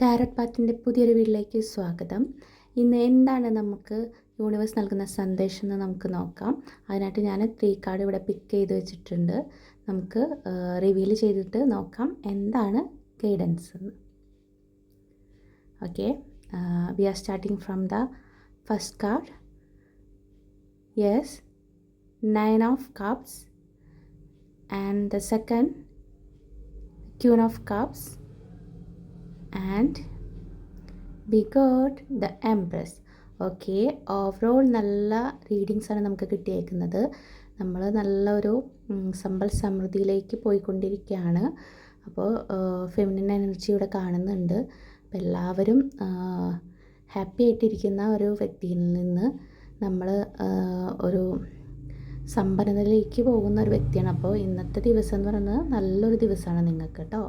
Tarot പാത്തിൻ്റെ പുതിയൊരു വീട്ടിലേക്ക് സ്വാഗതം. ഇന്ന് എന്താണ് നമുക്ക് യൂണിവേഴ്സ് നൽകുന്ന സന്ദേശം എന്ന് നമുക്ക് നോക്കാം. അതിനായിട്ട് ഞാൻ 3 കാർഡ് ഇവിടെ പിക്ക് ചെയ്ത് വെച്ചിട്ടുണ്ട്. നമുക്ക് റിവീൽ ചെയ്തിട്ട് നോക്കാം എന്താണ് ഗൈഡൻസ് എന്ന്. Okay, we are starting from the first card. Yes, 9 of cups, and the second Queen of cups, and we got the Empress. Okay, overall നല്ല റീഡിങ്സാണ് നമുക്ക് കിട്ടിയേക്കുന്നത്. നമ്മൾ നല്ലൊരു സമ്പൽ സമൃദ്ധിയിലേക്ക് പോയിക്കൊണ്ടിരിക്കുകയാണ്. അപ്പോൾ ഫെമിനിൻ എനർജി ഇവിടെ കാണുന്നുണ്ട്. അപ്പോൾ എല്ലാവരും ഹാപ്പി ആയിട്ടിരിക്കുന്ന ഒരു വ്യക്തിയിൽ നിന്ന് നമ്മൾ ഒരു സമ്പന്നതയിലേക്ക് പോകുന്ന ഒരു വ്യക്തിയാണ്. അപ്പോൾ ഇന്നത്തെ ദിവസം എന്ന് പറയുന്നത് നല്ലൊരു ദിവസമാണ് നിങ്ങൾക്ക് കേട്ടോ.